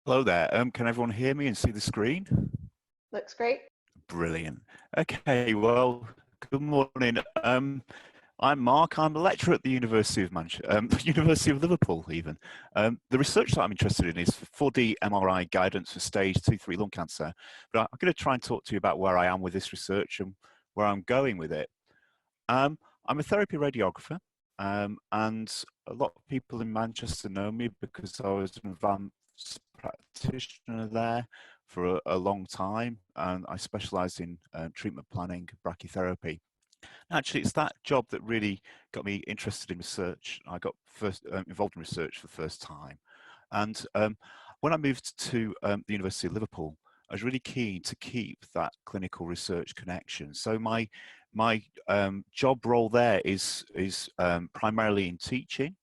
Hello there. Can everyone hear me and see the screen? Looks great. Brilliant. Okay, well, good morning. I'm Mark. I'm a lecturer at the University of University of Liverpool even. The research that I'm interested in is 4D MRI guidance for stage 2-3 lung cancer. But I'm going to try and talk to you about where I am with this research and where I'm going with it. I'm a therapy radiographer, and a lot of people in Manchester know me because I was an advanced practitioner there for a long time, and I specialised in treatment planning, brachytherapy. Actually, it's that job that really got me interested in research. I got first involved in research for the first time, and when I moved to the University of Liverpool, I was really keen to keep that clinical research connection. So my job role there is primarily in teaching,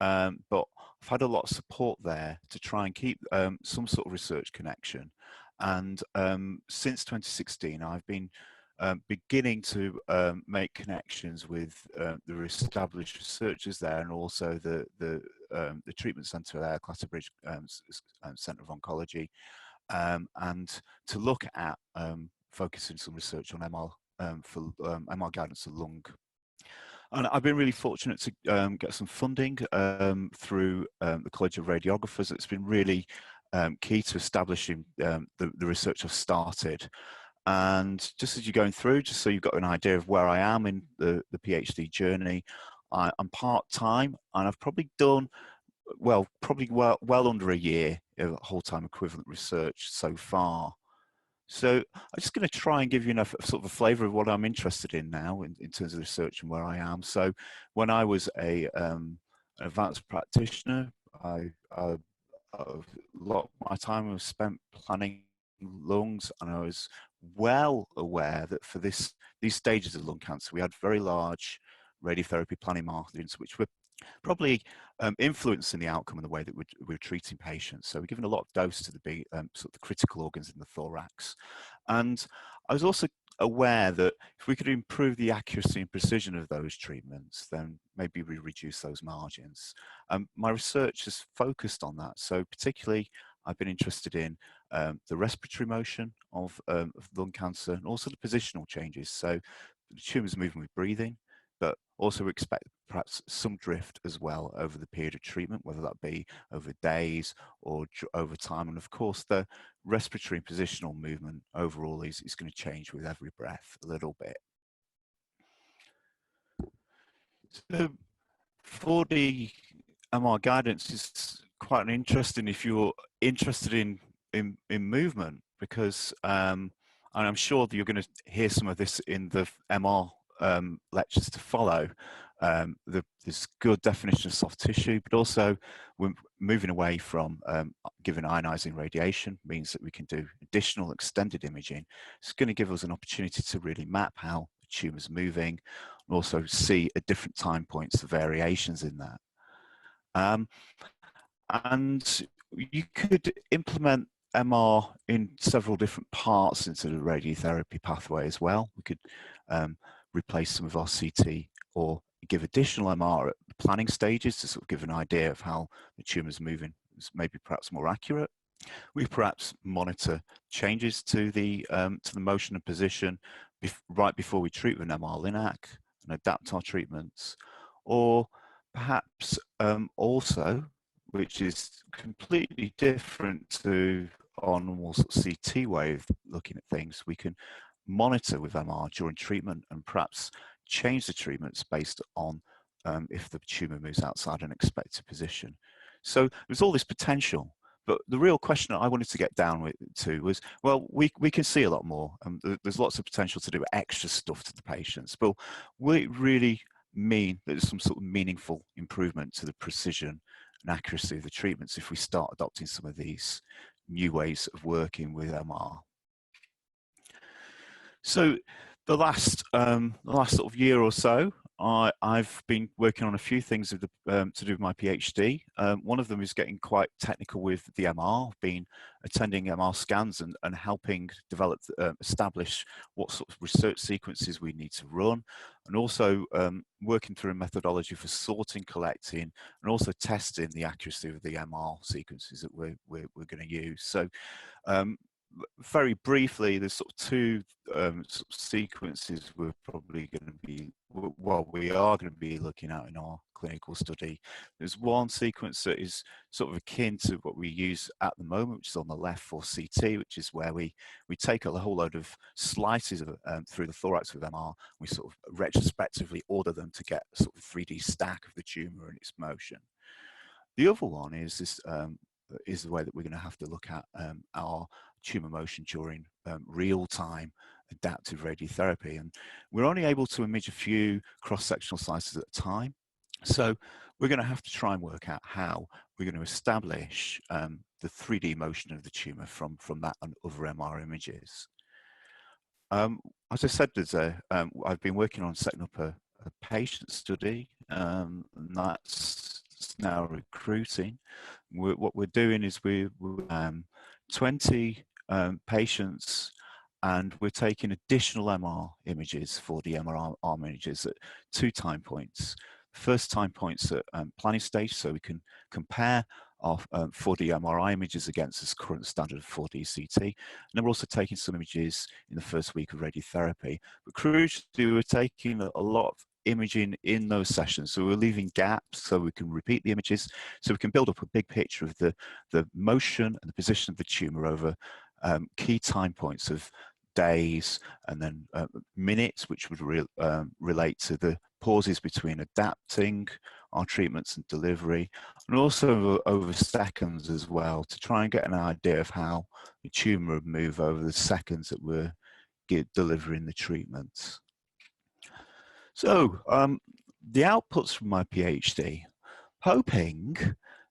but I've had a lot of support there to try and keep some sort of research connection. And since 2016, I've been beginning to make connections with the established researchers there, and also the treatment centre there, Clatterbridge Centre of Oncology, and to look at focusing some research on MR for MR guidance of lung. And I've been really fortunate to get some funding through the College of Radiographers. It's been really key to establishing the research I've started. And just as you're going through, just so you've got an idea of where I am in the PhD journey, I'm part-time, and I've probably done, well under a year of whole-time equivalent research so far. So I'm just going to try and give you enough sort of a flavour of what I'm interested in now in terms of research and where I am. So when I was an advanced practitioner, a lot of my time was spent planning lungs, and I was well aware that for these stages of lung cancer, we had very large radiotherapy planning margins, which were probably influencing the outcome and the way that we're treating patients. So we're giving a lot of dose to the big, sort of the critical organs in the thorax. And I was also aware that if we could improve the accuracy and precision of those treatments, then maybe we reduce those margins. My research has focused on that. So particularly, I've been interested in the respiratory motion of lung cancer, and also the positional changes. So the tumours moving with breathing, but also expect perhaps some drift as well over the period of treatment, whether that be over days or over time. And of course, the respiratory and positional movement overall is going to change with every breath a little bit. So 4D MR guidance is quite interesting if you're interested in movement, because and I'm sure that you're going to hear some of this in the MR lectures to follow. There's good definition of soft tissue, but also we're moving away from giving ionizing radiation, means that we can do additional extended imaging. It's going to give us an opportunity to really map how the tumour's moving, and also see at different time points the variations in that. And you could implement MR in several different parts into the radiotherapy pathway as well. We could replace some of our CT, or give additional MR at the planning stages to sort of give an idea of how the tumour's moving. It's maybe perhaps more accurate. We perhaps monitor changes to the motion and position right before we treat with an MR Linac and adapt our treatments, or perhaps also, which is completely different to our normal sort of CT way of looking at things, we can monitor with MR during treatment and perhaps change the treatments based on if the tumour moves outside an expected position. So there's all this potential, but the real question I wanted to get down to was, well, we can see a lot more, and there's lots of potential to do extra stuff to the patients, but will it really mean that there's some sort of meaningful improvement to the precision and accuracy of the treatments if we start adopting some of these new ways of working with MR? So the last sort of year or so, I've been working on a few things with to do with my PhD. One of them is getting quite technical with the MR, attending MR scans and helping develop, establish what sort of research sequences we need to run, and also working through a methodology for sorting, collecting, and also testing the accuracy of the MR sequences that we're going to use. So very briefly, there's sort of two sort of sequences we're probably going to be, well, we are going to be looking at in our clinical study. There's one sequence that is sort of akin to what we use at the moment, which is on the left for CT, which is where we take a whole load of slices of, through the thorax with MR. We sort of retrospectively order them to get a sort of 3D stack of the tumor and its motion. The other one is this. Is the way that we're going to have to look at our tumor motion during real-time adaptive radiotherapy, and we're only able to image a few cross-sectional slices at a time, so we're going to have to try and work out how we're going to establish the 3D motion of the tumor from that and other MR images. As I said, I've been working on setting up a patient study, and that's now recruiting. What we're doing is we're 20 patients, and we're taking additional MR images for the MR arm images at 2 time points. First time points at planning stage, so we can compare our 4D MRI images against this current standard of 4D CT. And then we're also taking some images in the first week of radiotherapy. But crucially, we're taking a lot of imaging in those sessions, so we're leaving gaps so we can repeat the images, so we can build up a big picture of the motion and the position of the tumor over key time points of days and then minutes, which would relate to the pauses between adapting our treatments and delivery, and also over seconds as well, to try and get an idea of how the tumor would move over the seconds that we're delivering the treatments. So the outputs from my PhD, hoping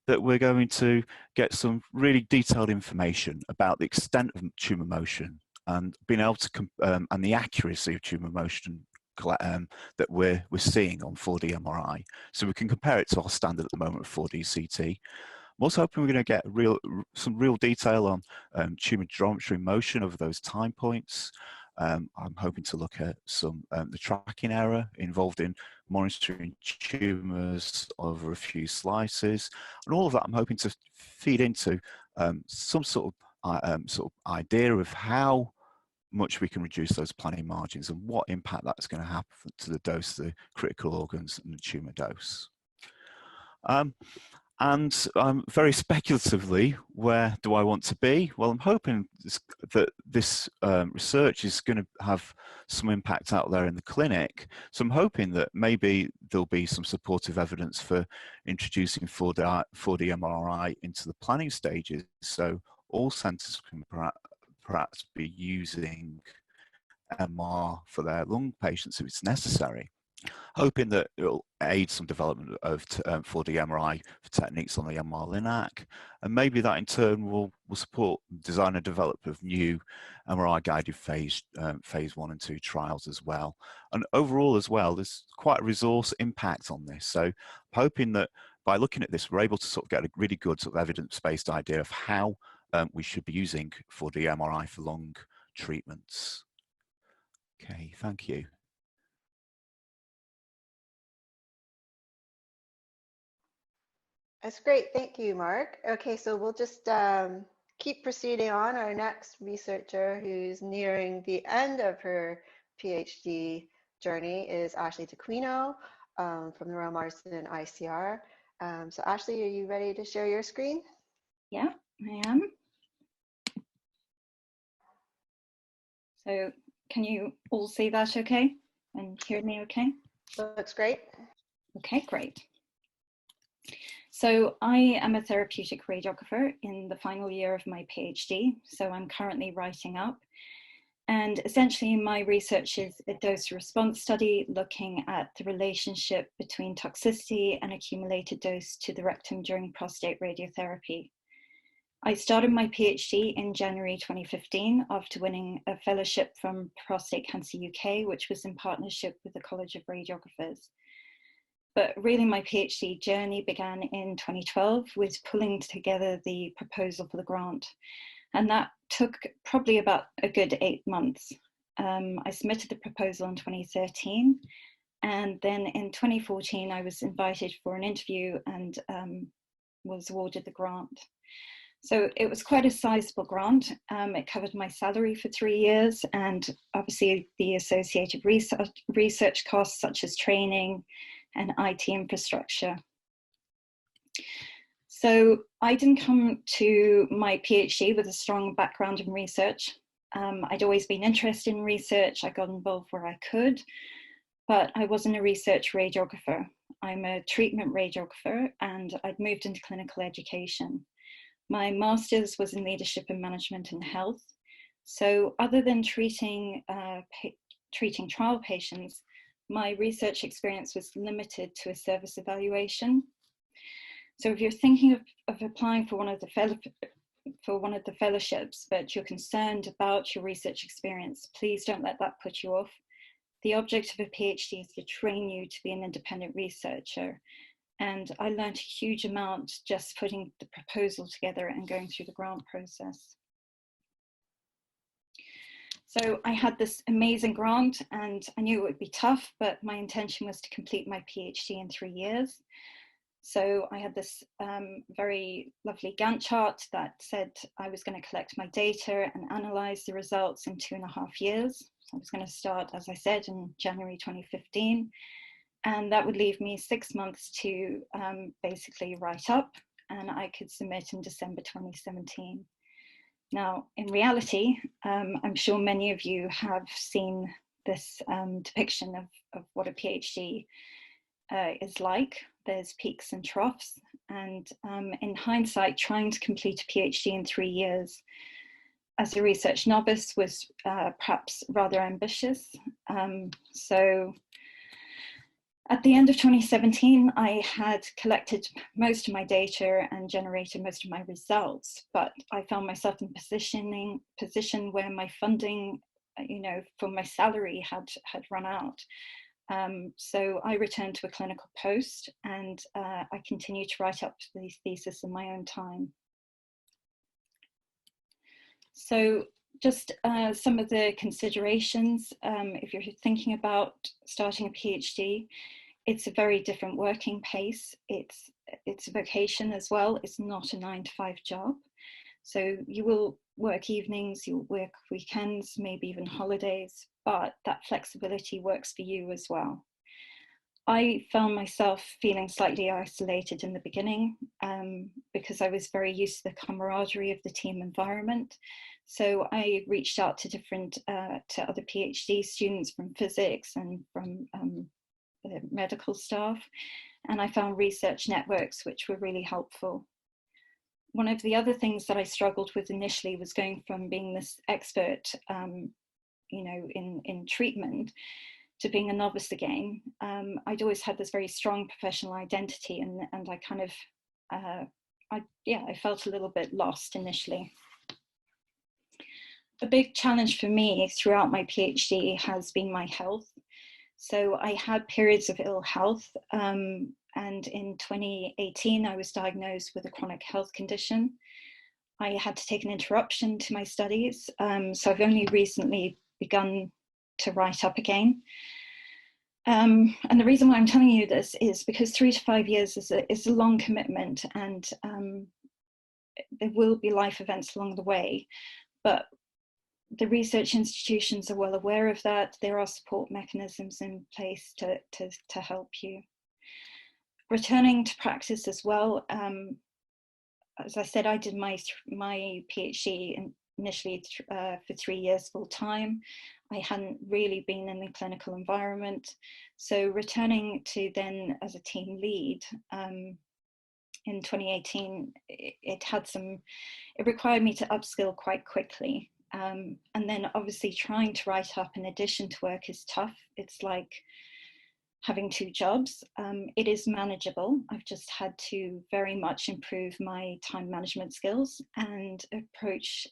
that we're going to get some really detailed information about the extent of tumor motion and being able to and the accuracy of tumor motion that we're seeing on 4D MRI, so we can compare it to our standard at the moment of 4D CT. I'm also hoping we're going to get some real detail on tumor geometry motion over those time points. I'm hoping to look at some the tracking error involved in monitoring tumors over a few slices, and all of that I'm hoping to feed into some sort of idea of how much we can reduce those planning margins and what impact that's going to have to the dose, the critical organs, and the tumor dose. And very speculatively, where do I want to be? Well, I'm hoping that this research is going to have some impact out there in the clinic. So I'm hoping that maybe there'll be some supportive evidence for introducing 4D MRI into the planning stages, so all centres can perhaps be using MR for their lung patients if it's necessary, hoping that it will aid some development of 4D MRI for techniques on the MR LINAC, and maybe that in turn will support design and development of new MRI-guided phase 1 and 2 trials as well. And overall as well, there's quite a resource impact on this. So I'm hoping that by looking at this, we're able to sort of get a really good sort of evidence-based idea of how we should be using 4D MRI for lung treatments. Okay, thank you. That's great, thank you, Mark. Okay, so we'll just keep proceeding on. Our next researcher who's nearing the end of her PhD journey is Ashley Taquino from the Royal Marsden ICR. So Ashley, are you ready to share your screen? Yeah, I am. So can you all see that okay? And hear me okay? Looks great. Okay, great. So I am a therapeutic radiographer in the final year of my PhD, so I'm currently writing up. And essentially my research is a dose response study looking at the relationship between toxicity and accumulated dose to the rectum during prostate radiotherapy. I started my PhD in January 2015 after winning a fellowship from Prostate Cancer UK, which was in partnership with the College of Radiographers. But really my PhD journey began in 2012 with pulling together the proposal for the grant. And that took probably about a good 8 months. I submitted the proposal in 2013. And then in 2014, I was invited for an interview and was awarded the grant. So it was quite a sizable grant. It covered my salary for 3 years and obviously the associated research costs such as training and IT infrastructure. So I didn't come to my PhD with a strong background in research. I'd always been interested in research. I got involved where I could, but I wasn't a research radiographer. I'm a treatment radiographer and I'd moved into clinical education. My master's was in leadership and management in health. So other than treating trial patients, my research experience was limited to a service evaluation. So if you're thinking of applying for one of the fellowships, but you're concerned about your research experience, please don't let that put you off. The object of a PhD is to train you to be an independent researcher. And I learned a huge amount just putting the proposal together and going through the grant process. So I had this amazing grant and I knew it would be tough, but my intention was to complete my PhD in 3 years. So I had this very lovely Gantt chart that said I was going to collect my data and analyze the results in 2.5 years. So I was going to start, as I said, in January 2015. And that would leave me 6 months to basically write up, and I could submit in December 2017. Now, in reality, I'm sure many of you have seen this depiction of what a PhD is like. There's peaks and troughs, and in hindsight, trying to complete a PhD in 3 years as a research novice was perhaps rather ambitious. So at the end of 2017, I had collected most of my data and generated most of my results, but I found myself in a position where my funding, for my salary had run out. So I returned to a clinical post and I continued to write up the thesis in my own time. So just some of the considerations, if you're thinking about starting a PhD, it's a very different working pace. It's a vocation as well. It's not a 9-to-5 job. So you will work evenings, you'll work weekends, maybe even holidays, but that flexibility works for you as well. I found myself feeling slightly isolated in the beginning because I was very used to the camaraderie of the team environment. So I reached out to to other PhD students from physics and from the medical staff, and I found research networks which were really helpful. One of the other things that I struggled with initially was going from being this expert, in treatment, to being a novice again. I'd always had this very strong professional identity, and I kind of, I felt a little bit lost initially. A big challenge for me throughout my PhD has been my health. So I had periods of ill health, and in 2018, I was diagnosed with a chronic health condition. I had to take an interruption to my studies, so I've only recently begun to write up again. And the reason why I'm telling you this is because 3 to 5 years is a long commitment, and there will be life events along the way, but the research institutions are well aware of that. There are support mechanisms in place to help you. Returning to practice as well, as I said, I did my PhD initially for 3 years full time. I hadn't really been in the clinical environment. So returning to then as a team lead in 2018, it required me to upskill quite quickly. And then obviously trying to write up in addition to work is tough. It's like having 2 jobs. It is manageable. I've just had to very much improve my time management skills and approach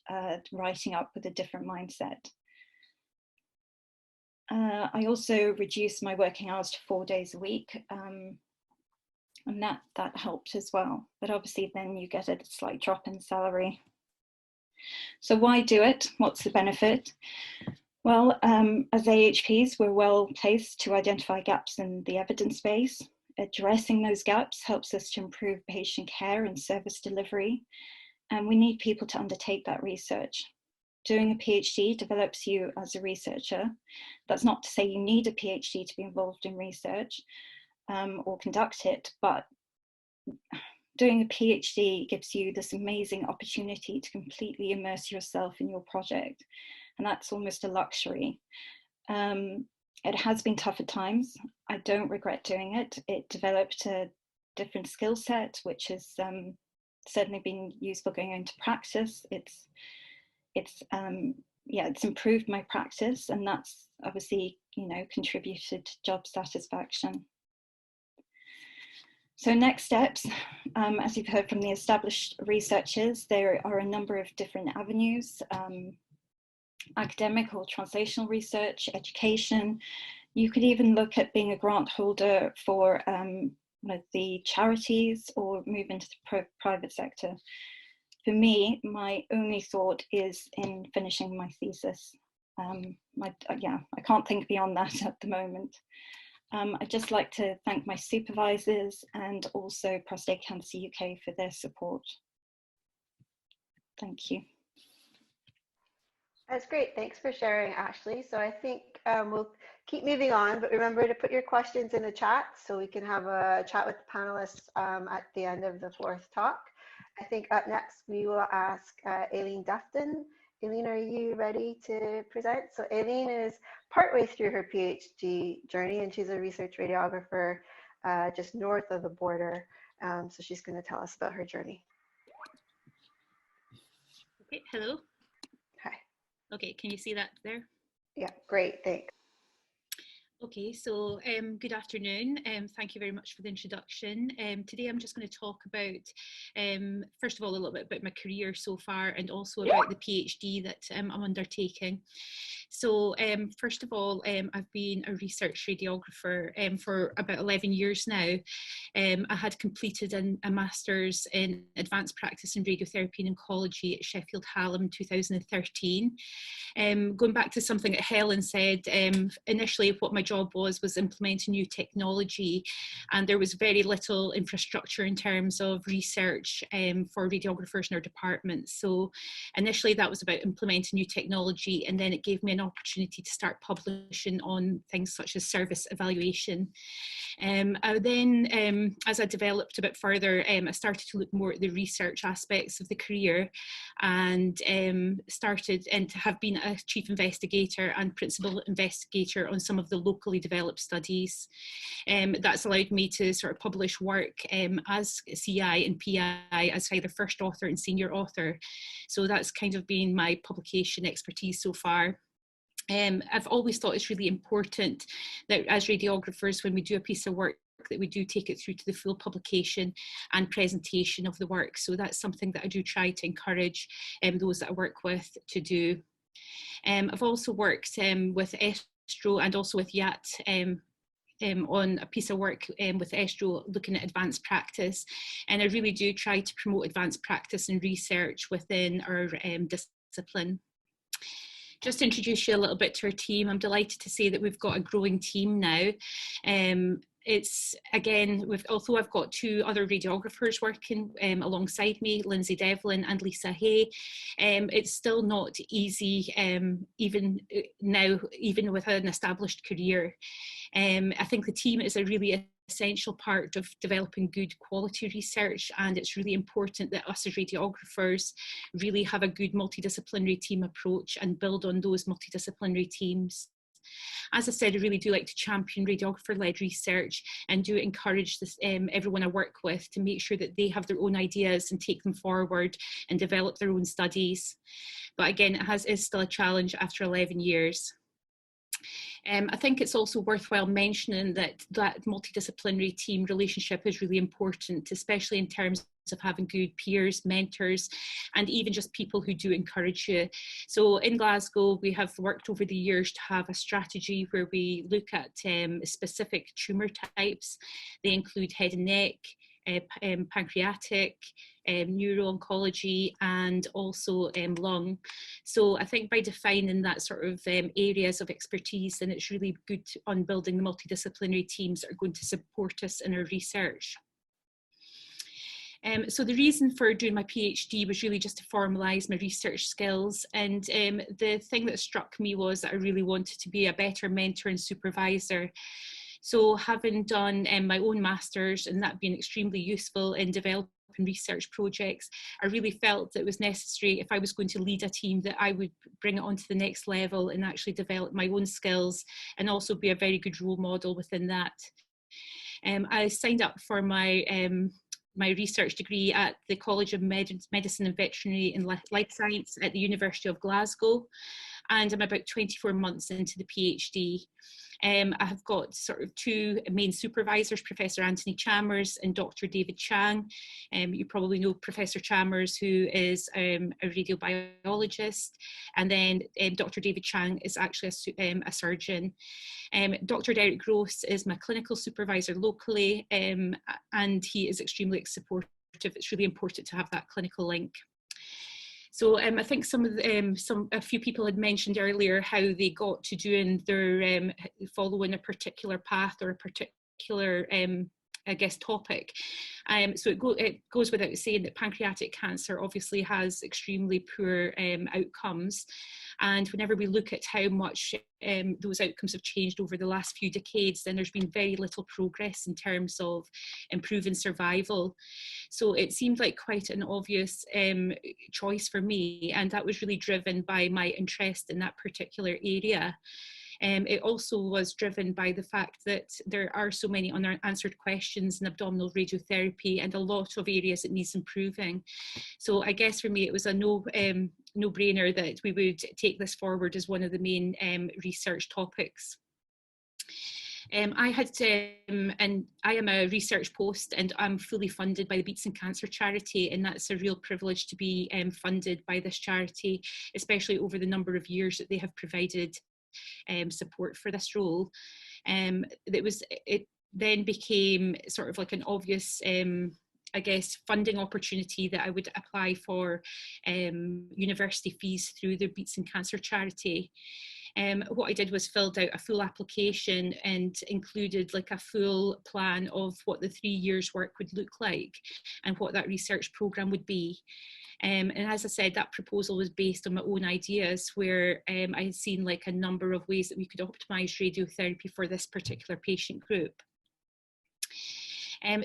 writing up with a different mindset. I also reduced my working hours to 4 days a week, and that helped as well. But obviously then you get a slight drop in salary. So why do it? What's the benefit? Well, as AHPs, we're well placed to identify gaps in the evidence base. Addressing those gaps helps us to improve patient care and service delivery, and we need people to undertake that research. Doing a PhD develops you as a researcher. That's not to say you need a PhD to be involved in research or conduct it, but doing a PhD gives you this amazing opportunity to completely immerse yourself in your project. And that's almost a luxury. It has been tough at times. I don't regret doing it. It developed a different skill set, which has certainly been useful going into practice. It's improved my practice, and that's obviously, you know, contributed to job satisfaction. So next steps, as you've heard from the established researchers, there are a number of different avenues, academic or translational research, education. You could even look at being a grant holder for one of the charities or move into the private sector. For me, my only thought is in finishing my thesis. I can't think beyond that at the moment. I'd just like to thank my supervisors and also Prostate Cancer UK for their support. Thank you. That's great. Thanks for sharing, Ashley. So I think we'll keep moving on, but remember to put your questions in the chat so we can have a chat with the panelists at the end of the 4th talk. I think up next we will ask Aileen Dufton. Aileen, are you ready to present? So Aileen is partway through her PhD journey, and she's a research radiographer just north of the border. So she's going to tell us about her journey. Okay, hello. Hi. Okay, can you see that there? Yeah, great, thanks. Okay, so good afternoon. Thank you very much for the introduction. Today I'm just going to talk about, first of all, a little bit about my career so far and also about the PhD that I'm undertaking. So first of all, I've been a research radiographer for about 11 years now. I had completed a master's in advanced practice in radiotherapy and oncology at Sheffield Hallam in 2013. Going back to something that Helen said, initially what my job was implementing new technology, and there was very little infrastructure in terms of research for radiographers in our department. So initially that was about implementing new technology, and then it gave me an opportunity to start publishing on things such as service evaluation. I then, as I developed a bit further, I started to look more at the research aspects of the career, and started to have been a chief investigator and principal investigator on some of the locally developed studies. That's allowed me to sort of publish work as CI and PI as either first author and senior author. So that's kind of been my publication expertise so far. I've always thought it's really important that as radiographers, when we do a piece of work, that we do take it through to the full publication and presentation of the work. So that's something that I do try to encourage those that I work with to do. I've also worked with Estro and also with YAT on a piece of work with Estro looking at advanced practice. And I really do try to promote advanced practice and research within our discipline. Just to introduce you a little bit to our team, I'm delighted to say that we've got a growing team now. It's again, although I've got 2 other radiographers working alongside me, Lindsay Devlin and Lisa Hay, it's still not easy even now, even with an established career. I think the team is a really essential part of developing good quality research, and it's really important that us as radiographers really have a good multidisciplinary team approach and build on those multidisciplinary teams. As I said, I really do like to champion radiographer-led research and do encourage this, everyone I work with to make sure that they have their own ideas and take them forward and develop their own studies. But again, it is still a challenge after 11 years. I think it's also worthwhile mentioning that that multidisciplinary team relationship is really important, especially in terms of having good peers, mentors, and even just people who do encourage you. So in Glasgow, we have worked over the years to have a strategy where we look at specific tumour types. They include head and neck, pancreatic, neuro-oncology, and also lung. So I think by defining that sort of areas of expertise, then it's really good on building the multidisciplinary teams that are going to support us in our research. So the reason for doing my PhD was really just to formalise my research skills, and the thing that struck me was that I really wanted to be a better mentor and supervisor. So having done my own master's and that being extremely useful in developing research projects, I really felt that it was necessary, if I was going to lead a team, that I would bring it on to the next level and actually develop my own skills and also be a very good role model within that. I signed up for my research degree at the College of Medicine and Veterinary and Life Science at the University of Glasgow, and I'm about 24 months into the PhD. I have got sort of two main supervisors, Professor Anthony Chalmers and Dr. David Chang. You probably know Professor Chalmers, who is a radiobiologist, and then Dr. David Chang is actually a surgeon. Dr. Derek Gross is my clinical supervisor locally, and he is extremely supportive. It's really important to have that clinical link. So I think a few people had mentioned earlier how they got to doing their following a particular path or a particular I guess topic. So it goes without saying that pancreatic cancer obviously has extremely poor outcomes, and whenever we look at how much those outcomes have changed over the last few decades, then there's been very little progress in terms of improving survival. So it seemed like quite an obvious choice for me, and that was really driven by my interest in that particular area. It also was driven by the fact that there are so many unanswered questions in abdominal radiotherapy and a lot of areas that needs improving. So I guess for me it was a no-brainer that we would take this forward as one of the main research topics. And I am a research post, and I'm fully funded by the Beats and Cancer charity, and that's a real privilege to be funded by this charity, especially over the number of years that they have provided support for this role. It then became sort of like an obvious I guess funding opportunity that I would apply for university fees through the Beats and Cancer charity. What I did was filled out a full application and included like a full plan of what the 3 years work would look like and what that research programme would be. And as I said, that proposal was based on my own ideas, where I had seen like a number of ways that we could optimise radiotherapy for this particular patient group.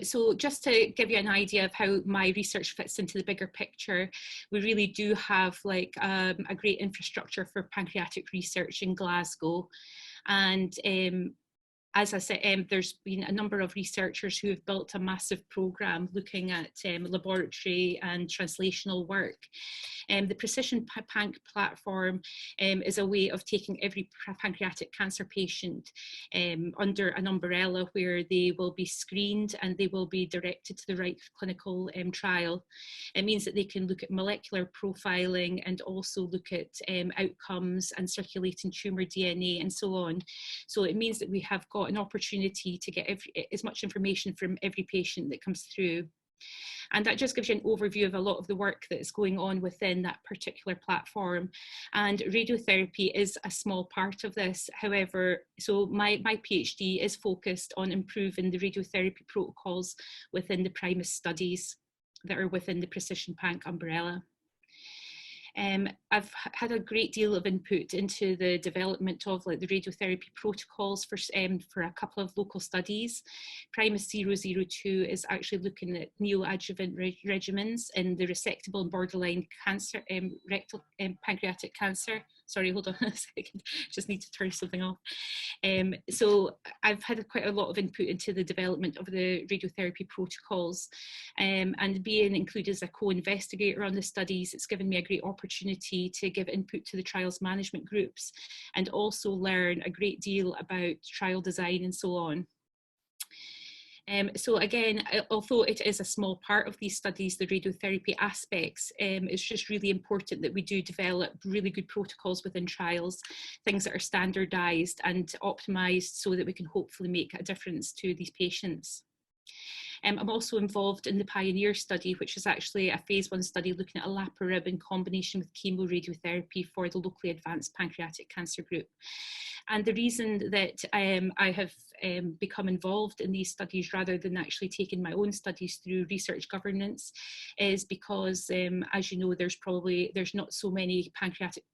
So just to give you an idea of how my research fits into the bigger picture, we really do have like a great infrastructure for pancreatic research in Glasgow. And as I said, there's been a number of researchers who have built a massive programme looking at laboratory and translational work. The Precision Panc platform is a way of taking every pancreatic cancer patient under an umbrella where they will be screened and they will be directed to the right clinical trial. It means that they can look at molecular profiling and also look at outcomes and circulating tumour DNA and so on. So it means that we have got an opportunity to get as much information from every patient that comes through. And that just gives you an overview of a lot of the work that is going on within that particular platform. And radiotherapy is a small part of this. However, so my PhD is focused on improving the radiotherapy protocols within the Primus studies that are within the Precision Panc umbrella. I've had a great deal of input into the development of like the radiotherapy protocols for a couple of local studies. Primus 002 is actually looking at neoadjuvant regimens in the resectable and borderline cancer, rectal pancreatic cancer, Sorry, hold on a second, just need to turn something off. So I've had quite a lot of input into the development of the radiotherapy protocols, and being included as a co-investigator on the studies, it's given me a great opportunity to give input to the trials management groups and also learn a great deal about trial design and so on. So again, although it is a small part of these studies, the radiotherapy aspects, it's just really important that we do develop really good protocols within trials, things that are standardized and optimized so that we can hopefully make a difference to these patients. I'm also involved in the Pioneer study, which is actually a phase 1 study looking at olaparib in combination with chemoradiotherapy for the locally advanced pancreatic cancer group. And the reason that I have become involved in these studies rather than actually taking my own studies through research governance is because, as you know, there's not so many pancreatic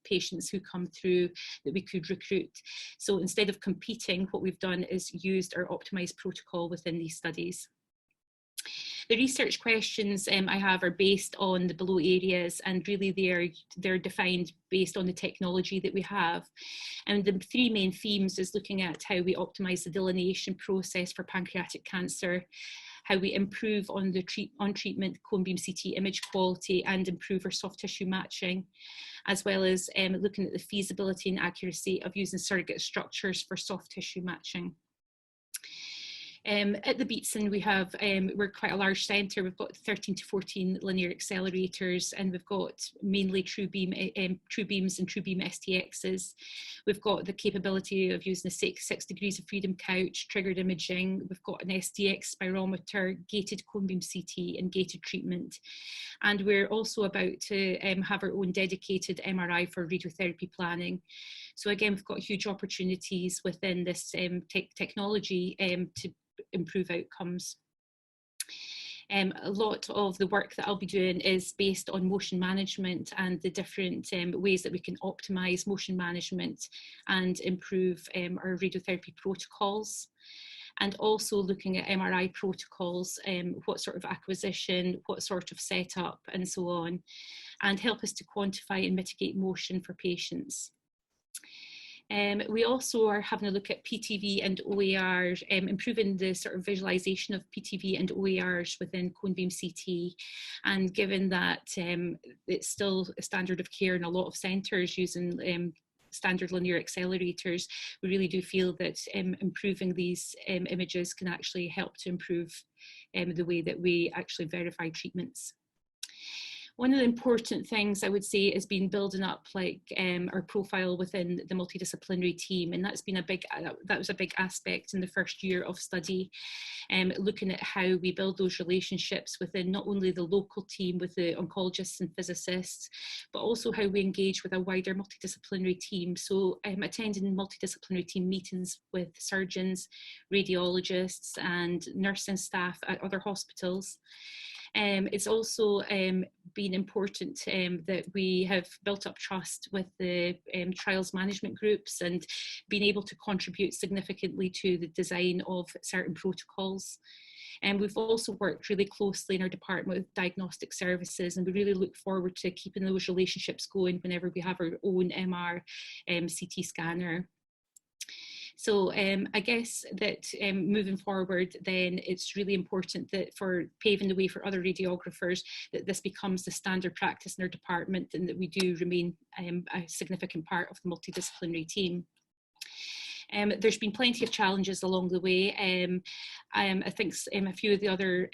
patients who come through that we could recruit. So instead of competing, what we've done is used our optimized protocol within these studies. The research questions I have are based on the below areas, and really they're defined based on the technology that we have. And the 3 main themes is looking at how we optimize the delineation process for pancreatic cancer, how we improve on the on-treatment cone beam CT image quality and improve our soft tissue matching, as well as looking at the feasibility and accuracy of using surrogate structures for soft tissue matching. At the Beatson, we're quite a large centre. We've got 13 to 14 linear accelerators, and we've got mainly true beams and true beam STXs. We've got the capability of using a 6 degrees of freedom couch, triggered imaging. We've got an SDX spirometer, gated cone beam CT, and gated treatment. And we're also about to have our own dedicated MRI for radiotherapy planning. So again, we've got huge opportunities within this technology to improve outcomes. A lot of the work that I'll be doing is based on motion management and the different ways that we can optimize motion management and improve our radiotherapy protocols. And also looking at MRI protocols, what sort of acquisition, what sort of setup, and so on, and help us to quantify and mitigate motion for patients. We also are having a look at PTV and OAR, improving the sort of visualization of PTV and OARs within cone beam CT. And given that it's still a standard of care in a lot of centres using standard linear accelerators, we really do feel that improving these images can actually help to improve the way that we actually verify treatments. One of the important things I would say has been building up our profile within the multidisciplinary team, and that's been that was a big aspect in the first year of study, looking at how we build those relationships within not only the local team with the oncologists and physicists, but also how we engage with a wider multidisciplinary team. So attending multidisciplinary team meetings with surgeons, radiologists, and nursing staff at other hospitals. It's also been important that we have built up trust with the trials management groups and been able to contribute significantly to the design of certain protocols. And we've also worked really closely in our department with diagnostic services, and we really look forward to keeping those relationships going whenever we have our own MR CT scanner. So I guess that moving forward, then it's really important that for paving the way for other radiographers, that this becomes the standard practice in our department, and that we do remain a significant part of the multidisciplinary team. There's been plenty of challenges along the way. I think a few of the other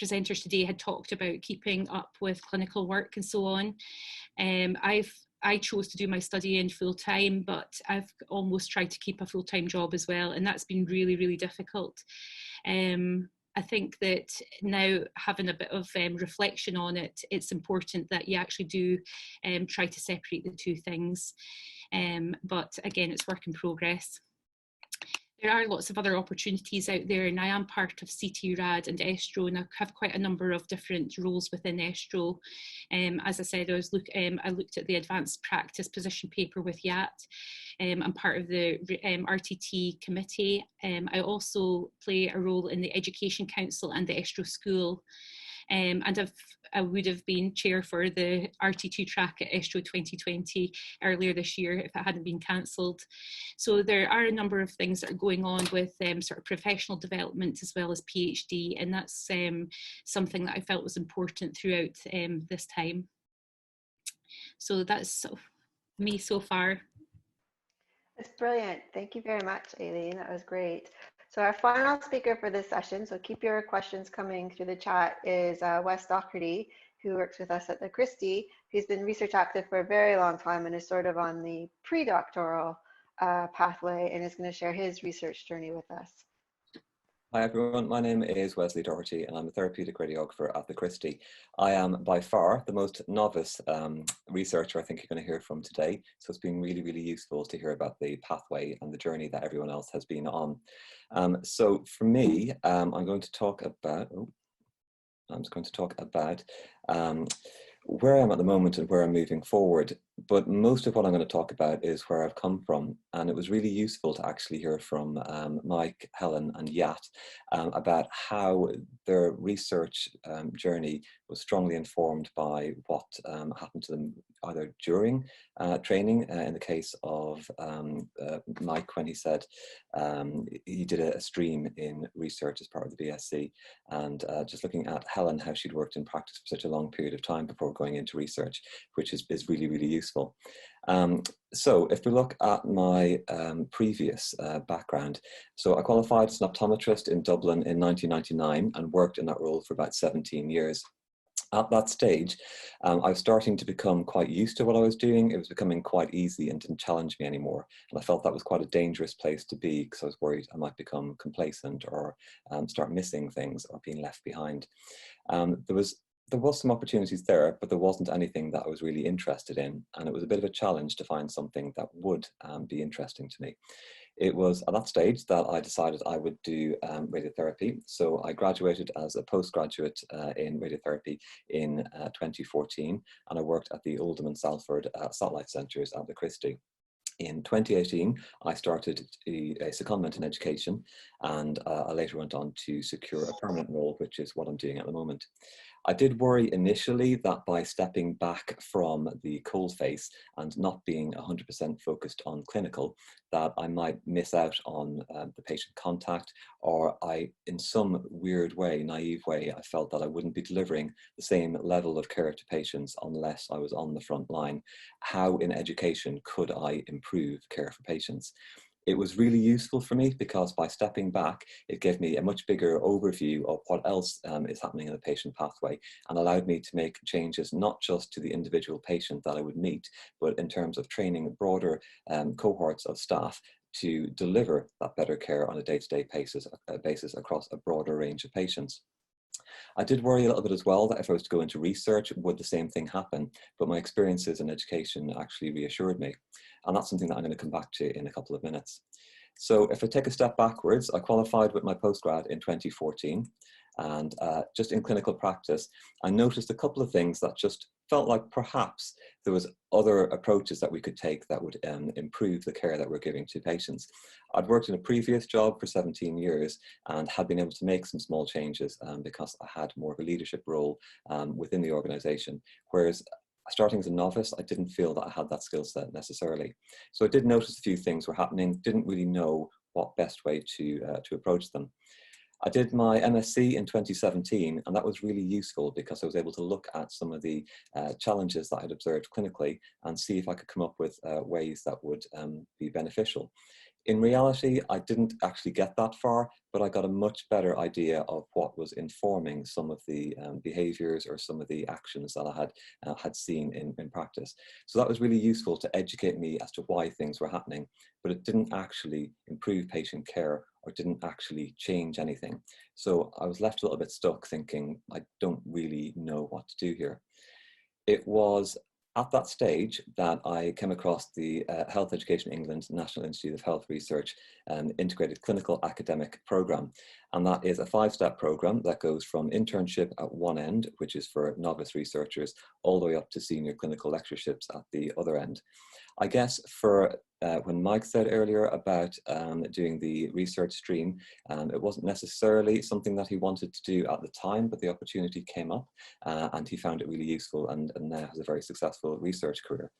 presenters today had talked about keeping up with clinical work and so on. I chose to do my studying full time, but I've almost tried to keep a full-time job as well, and that's been really, really difficult. I think that now, having a bit of reflection on it, it's important that you actually do try to separate the two things. But again, it's work in progress. There are lots of other opportunities out there, and I am part of CT Rad and Estro, and I have quite a number of different roles within Estro. As I said, I looked at the advanced practice position paper with YAT. I'm part of the RTT committee. I also play a role in the Education Council and the Estro School. And I would have been chair for the RT2 track at Estro 2020 earlier this year if it hadn't been cancelled. So there are a number of things that are going on with sort of professional development as well as PhD, and that's something that I felt was important throughout this time. So that's me so far. That's brilliant. Thank you very much, Aileen. That was great. So our final speaker for this session, so keep your questions coming through the chat, is Wes Doherty, who works with us at the Christie. He's been research active for a very long time and is sort of on the pre-doctoral pathway, and is going to share his research journey with us. Hi everyone, my name is Wesley Doherty and I'm a therapeutic radiographer at the Christie. I am by far the most novice researcher I think you're going to hear from today, so it's been really, really useful to hear about the pathway and the journey that everyone else has been on. So for me, I'm going to talk about, where I am at the moment and where I'm moving forward. But most of what I'm going to talk about is where I've come from. And it was really useful to actually hear from Mike, Helen and Yat about how their research journey was strongly informed by what happened to them either during training, in the case of Mike when he said he did a stream in research as part of the BSc, and just looking at Helen, how she'd worked in practice for such a long period of time before going into research, which is really, really useful. So if we look at my previous background, so I qualified as an optometrist in Dublin in 1999 and worked in that role for about 17 years. At that stage, I was starting to become quite used to what I was doing. It was becoming quite easy and didn't challenge me anymore. And I felt that was quite a dangerous place to be because I was worried I might become complacent or start missing things or being left behind. There was some opportunities there, but there wasn't anything that I was really interested in. And it was a bit of a challenge to find something that would be interesting to me. It was at that stage that I decided I would do radiotherapy. So I graduated as a postgraduate in radiotherapy in 2014, and I worked at the Oldham and Salford satellite centres at the Christie. In 2018, I started a secondment in education, and I later went on to secure a permanent role, which is what I'm doing at the moment. I did worry initially that by stepping back from the coalface and not being 100% focused on clinical, that I might miss out on the patient contact, or in some weird way, naive way, I felt that I wouldn't be delivering the same level of care to patients unless I was on the front line. How in education could I improve care for patients? It was really useful for me because by stepping back, it gave me a much bigger overview of what else is happening in the patient pathway and allowed me to make changes not just to the individual patient that I would meet, but in terms of training broader cohorts of staff to deliver that better care on a day-to-day basis across a broader range of patients. I did worry a little bit as well that if I was to go into research, would the same thing happen? But my experiences in education actually reassured me. And that's something that I'm going to come back to in a couple of minutes. So if I take a step backwards, I qualified with my postgrad in 2014. And just in clinical practice, I noticed a couple of things that just felt like perhaps there was other approaches that we could take that would improve the care that we're giving to patients. I'd worked in a previous job for 17 years and had been able to make some small changes because I had more of a leadership role within the organization, whereas starting as a novice, I didn't feel that I had that skill set necessarily. So I did notice a few things were happening, didn't really know what best way to approach them. I did my MSc in 2017, and that was really useful because I was able to look at some of the challenges that I'd observed clinically and see if I could come up with ways that would be beneficial. In reality, I didn't actually get that far, but I got a much better idea of what was informing some of the behaviors or some of the actions that I had seen in practice. So that was really useful to educate me as to why things were happening, but it didn't actually improve patient care or didn't actually change anything. So I was left a little bit stuck thinking, I don't really know what to do here. It was at that stage that I came across the Health Education England National Institute of Health Research integrated clinical academic programme. And that is a 5-step programme that goes from internship at one end, which is for novice researchers, all the way up to senior clinical lectureships at the other end. I guess for when Mike said earlier about doing the research stream, it wasn't necessarily something that he wanted to do at the time, but the opportunity came up and he found it really useful and now has a very successful research career.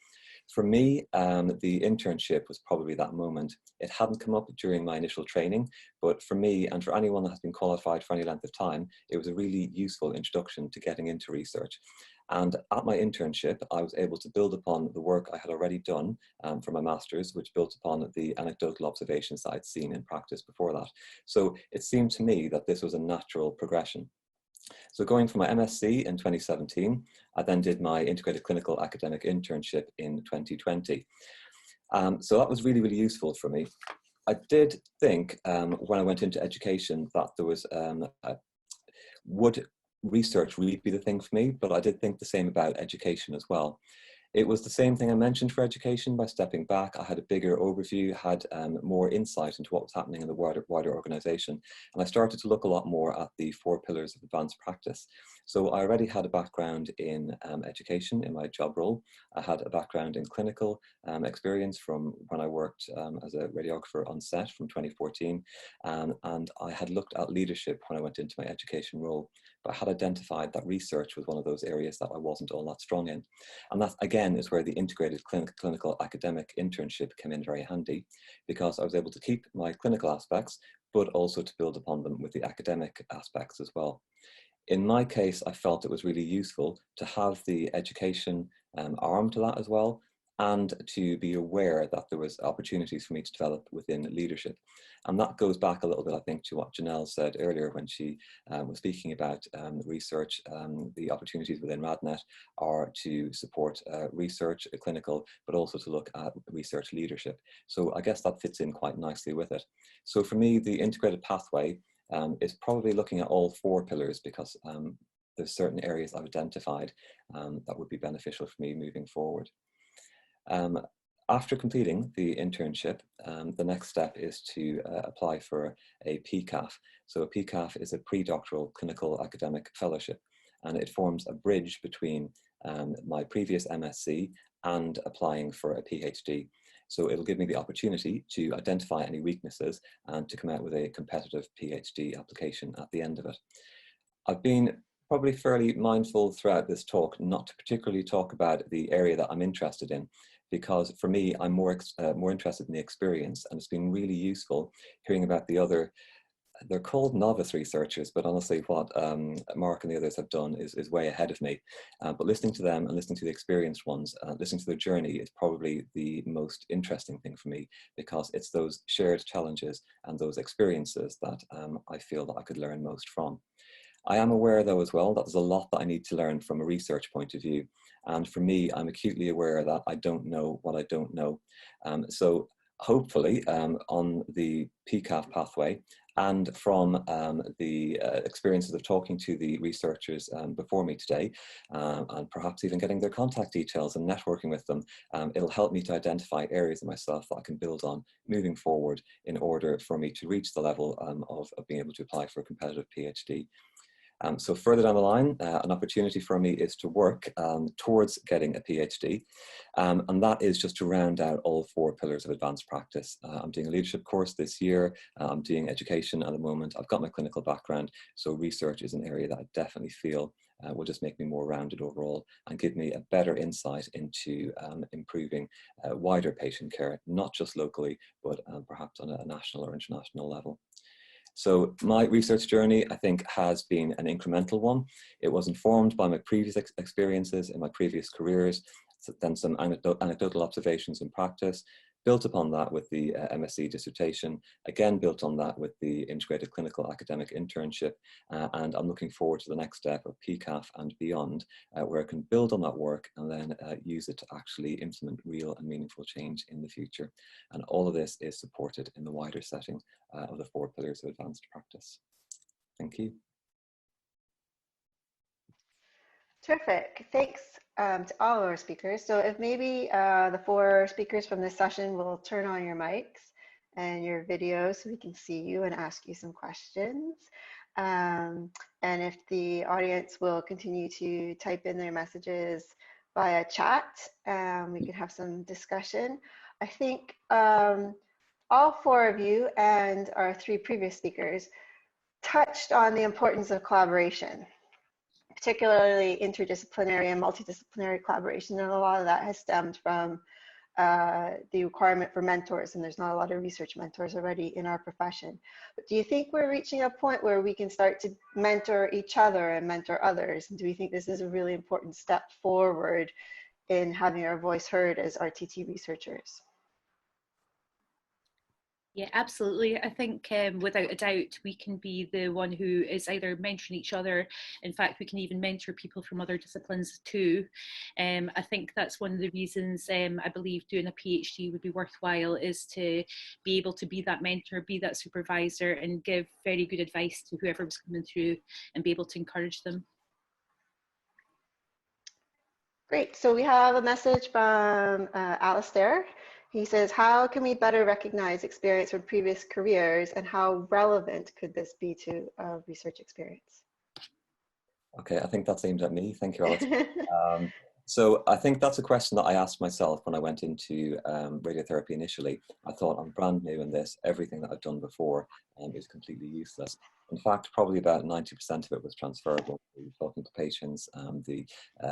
For me, the internship was probably that moment. It hadn't come up during my initial training, but for me and for anyone that has been qualified for any length of time, it was a really useful introduction to getting into research. And at my internship, I was able to build upon the work I had already done for my master's, which built upon the anecdotal observations that I'd seen in practice before that. So it seemed to me that this was a natural progression. So going from my MSc in 2017, I then did my integrated clinical academic internship in 2020. So that was really, really useful for me. I did think when I went into education that there was, would research really be the thing for me, but I did think the same about education as well. It was the same thing I mentioned for education. By stepping back, I had a bigger overview, had more insight into what was happening in the wider organization. And I started to look a lot more at the 4 pillars of advanced practice. So I already had a background in education in my job role. I had a background in clinical experience from when I worked as a radiographer on set from 2014. And I had looked at leadership when I went into my education role, but I had identified that research was one of those areas that I wasn't all that strong in. And that, again, is where the integrated clinical academic internship came in very handy, because I was able to keep my clinical aspects, but also to build upon them with the academic aspects as well. In my case, I felt it was really useful to have the education arm to that as well, and to be aware that there was opportunities for me to develop within leadership. And that goes back a little bit, I think, to what Janelle said earlier when she was speaking about research. The opportunities within RadNet are to support research, clinical, but also to look at research leadership. So I guess that fits in quite nicely with it. So for me, the integrated pathway is probably looking at all 4 pillars, because there's certain areas I've identified that would be beneficial for me moving forward. After completing the internship, the next step is to apply for a PCAF. So a PCAF is a pre-doctoral clinical academic fellowship, and it forms a bridge between my previous MSc and applying for a PhD. So it'll give me the opportunity to identify any weaknesses and to come out with a competitive PhD application at the end of it. I've been probably fairly mindful throughout this talk not to particularly talk about the area that I'm interested in, because for me, I'm more interested in the experience, and it's been really useful hearing about the other. They're called novice researchers, but honestly what Mark and the others have done is way ahead of me. But listening to them and listening to the experienced ones, listening to their journey is probably the most interesting thing for me, because it's those shared challenges and those experiences that I feel that I could learn most from. I am aware though as well that there's a lot that I need to learn from a research point of view. And for me, I'm acutely aware that I don't know what I don't know. So hopefully on the PCAF pathway, and from the experiences of talking to the researchers before me today, and perhaps even getting their contact details and networking with them, it'll help me to identify areas of myself that I can build on moving forward in order for me to reach the level of being able to apply for a competitive PhD. So further down the line, an opportunity for me is to work towards getting a PhD, and that is just to round out all 4 pillars of advanced practice. I'm doing a leadership course this year, I'm doing education at the moment, I've got my clinical background, so research is an area that I definitely feel will just make me more rounded overall and give me a better insight into improving wider patient care, not just locally, but perhaps on a national or international level. So my research journey, I think, has been an incremental one. It was informed by my previous experiences in my previous careers, then some anecdotal observations in practice, built upon that with the MSc dissertation, again built on that with the integrated clinical academic internship, and I'm looking forward to the next step of PCAF and beyond, where I can build on that work and then use it to actually implement real and meaningful change in the future. And all of this is supported in the wider setting of the 4 pillars of advanced practice. Thank you. Terrific. Thanks to all of our speakers. So if maybe the 4 speakers from this session will turn on your mics and your videos so we can see you and ask you some questions. And if the audience will continue to type in their messages via chat, we can have some discussion. I think all four of you and our three previous speakers touched on the importance of collaboration, particularly interdisciplinary and multidisciplinary collaboration, and a lot of that has stemmed from the requirement for mentors, and there's not a lot of research mentors already in our profession. But do you think we're reaching a point where we can start to mentor each other and mentor others? And do we think this is a really important step forward in having our voice heard as RTT researchers? Yeah, absolutely. I think without a doubt, we can be the one who is either mentoring each other. In fact, we can even mentor people from other disciplines too. I think that's one of the reasons I believe doing a PhD would be worthwhile, is to be able to be that mentor, be that supervisor, and give very good advice to whoever was coming through and be able to encourage them. Great. So we have a message from Alistair. He says, how can we better recognize experience from previous careers, and how relevant could this be to research experience? Okay, I think that's aimed at me. Thank you, Alex. So I think that's a question that I asked myself when I went into radiotherapy initially. I thought, I'm brand new in this. Everything that I've done before is completely useless. In fact, probably about 90% of it was transferable. Talking to patients, the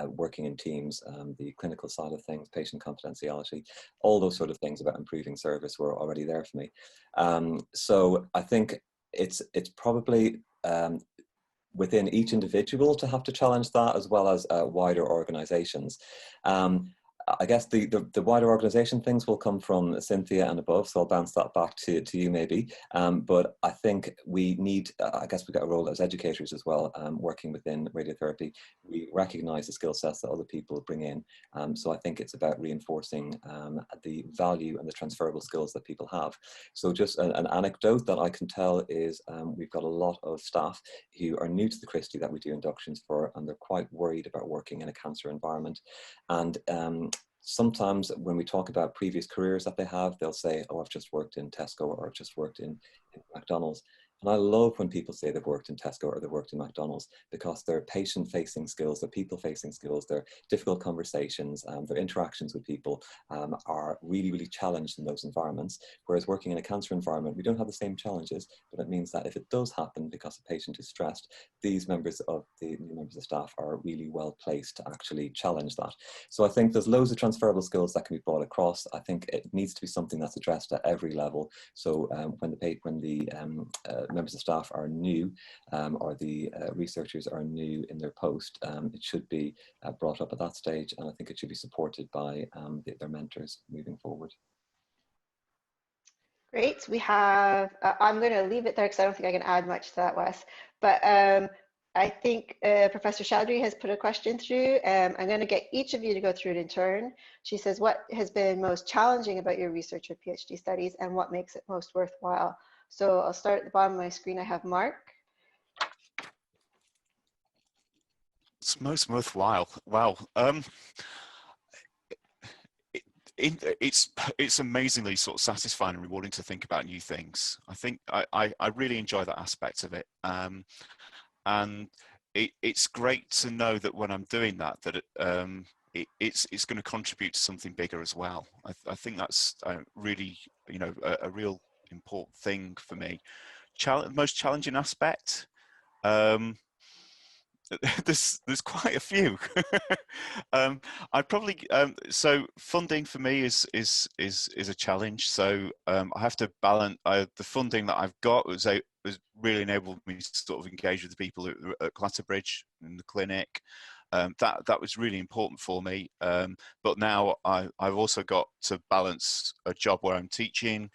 working in teams, the clinical side of things, patient confidentiality, all those sort of things about improving service were already there for me. So I think it's probably within each individual to have to challenge that, as well as wider organizations. I guess the wider organization things will come from Cynthia and above, so I'll bounce that back to you maybe. But I think we need, I guess we've got a role as educators as well, working within radiotherapy. We recognize the skill sets that other people bring in. So I think it's about reinforcing the value and the transferable skills that people have. So just an anecdote that I can tell is we've got a lot of staff who are new to the Christie that we do inductions for, and they're quite worried about working in a cancer environment. And sometimes when we talk about previous careers that they have, they'll say, oh, I've just worked in Tesco, or I've just worked in McDonald's. And I love when people say they've worked in Tesco or they've worked in McDonald's, because their patient-facing skills, their people-facing skills, their difficult conversations, their interactions with people are really, really challenged in those environments. Whereas working in a cancer environment, we don't have the same challenges, but it means that if it does happen because a patient is stressed, these members of the new members of staff are really well placed to actually challenge that. So I think there's loads of transferable skills that can be brought across. I think it needs to be something that's addressed at every level. So when the members of staff are new, or the researchers are new in their post, it should be brought up at that stage, and I think it should be supported by their mentors moving forward. Great. We have, I'm going to leave it there because I don't think I can add much to that, Wes. But I think Professor Chaudhry has put a question through. I'm going to get each of you to go through it in turn. She says, what has been most challenging about your research or PhD studies, and what makes it most worthwhile? So I'll start at the bottom of my screen. I have Mark. It's most worthwhile. Wow. It's amazingly sort of satisfying and rewarding to think about new things. I think I really enjoy that aspect of it. And it's great to know that when I'm doing that, it's going to contribute to something bigger as well. I think that's really, you know, a real important thing for me. Most challenging aspect, there's quite a few. I probably so funding for me is a challenge. So I have to balance the funding that I've got was really enabled me to sort of engage with the people at Clatterbridge in the clinic. That was really important for me. But now I've also got to balance a job where I'm teaching.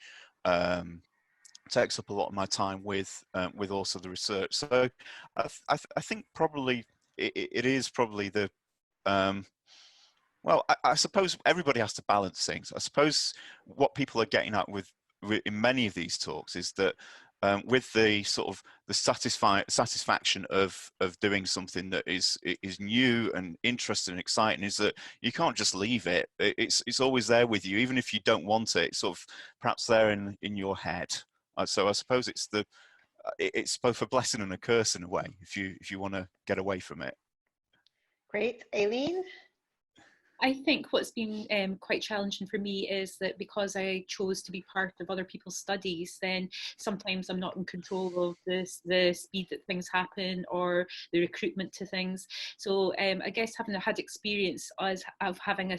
Takes up a lot of my time with also the research. So I think probably it is probably the well, I suppose everybody has to balance things. I suppose what people are getting at with in many of these talks is that with the sort of the satisfaction of doing something that is new and interesting and exciting, is that you can't just leave it. It's always there with you, even if you don't want it. It's sort of perhaps there in your head. So I suppose it's both a blessing and a curse in a way, if you want to get away from it. Great. Aileen? I think what's been quite challenging for me is that because I chose to be part of other people's studies, then sometimes I'm not in control of the speed that things happen or the recruitment to things. So I guess having had experience of having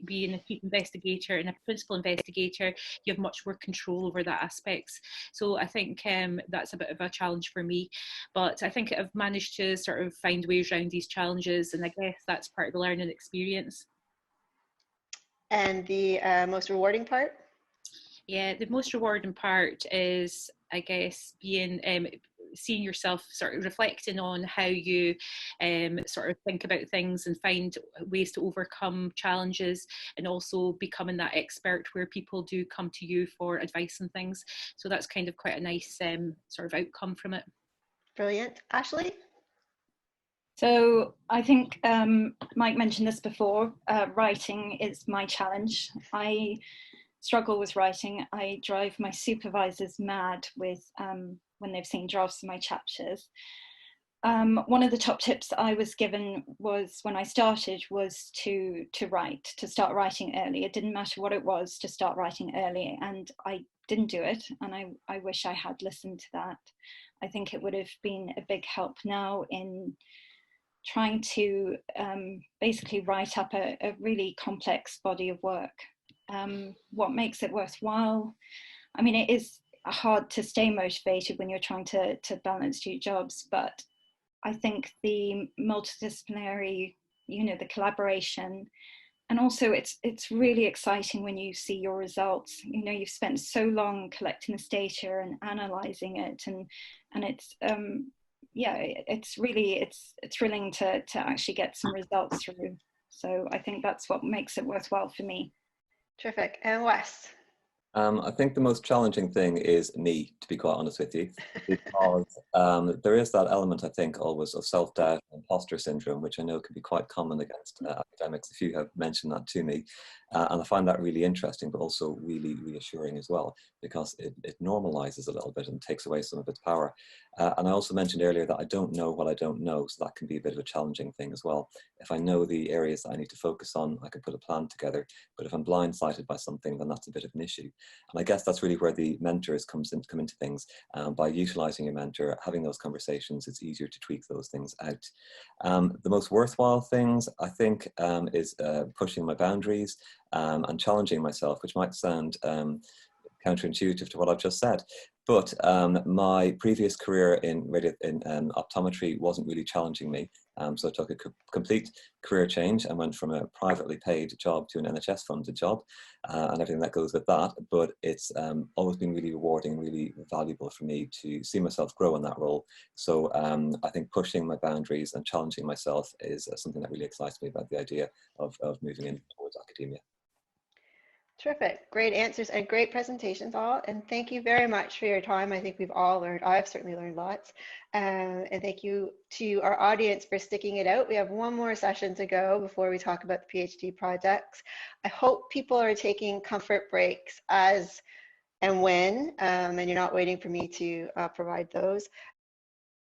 being a chief investigator and a principal investigator, you have much more control over that aspects. So I think that's a bit of a challenge for me, but I think I've managed to sort of find ways around these challenges, and I guess that's part of the learning experience. And the most rewarding part? Yeah, the most rewarding part is, I guess, being seeing yourself sort of reflecting on how you sort of think about things and find ways to overcome challenges, and also becoming that expert where people do come to you for advice and things. So that's kind of quite a nice sort of outcome from it. Brilliant. Ashley? So I think Mike mentioned this before, writing is my challenge. I struggle with writing. I drive my supervisors mad with when they've seen drafts of my chapters. One of the top tips I was given was when I started was to start writing early. It didn't matter what it was, to start writing early, and I didn't do it, and I wish I had listened to that. I think it would have been a big help now in trying to basically write up a really complex body of work. What makes it worthwhile? I mean, it is hard to stay motivated when you're trying to balance two jobs, but I think the multidisciplinary, the collaboration, and also it's really exciting when you see your results. You've spent so long collecting this data and analyzing it, and it's it's really thrilling to actually get some results through. So I think that's what makes it worthwhile for me. Terrific. And Wes? I think the most challenging thing is me, to be quite honest with you, because there is that element, I think, always of self-doubt and imposter syndrome, which I know can be quite common against academics. A few have mentioned that to me, and I find that really interesting, but also really reassuring as well, because it normalizes a little bit and takes away some of its power. And I also mentioned earlier that I don't know what I don't know, so that can be a bit of a challenging thing as well. If I know the areas that I need to focus on, I can put a plan together, but if I'm blindsided by something, then that's a bit of an issue. And I guess that's really where the mentors come into things. By utilizing your mentor, having those conversations, it's easier to tweak those things out. The most worthwhile things, I think, is pushing my boundaries and challenging myself, which might sound counterintuitive to what I've just said. But my previous career in optometry wasn't really challenging me. So I took a complete career change and went from a privately paid job to an NHS funded job and everything that goes with that. But it's always been really rewarding and really valuable for me to see myself grow in that role. So I think pushing my boundaries and challenging myself is something that really excites me about the idea of moving in towards academia. Terrific. Great answers and great presentations all. And thank you very much for your time. I think we've all learned, I've certainly learned lots. And thank you to our audience for sticking it out. We have one more session to go before we talk about the PhD projects. I hope people are taking comfort breaks as and when, and you're not waiting for me to provide those.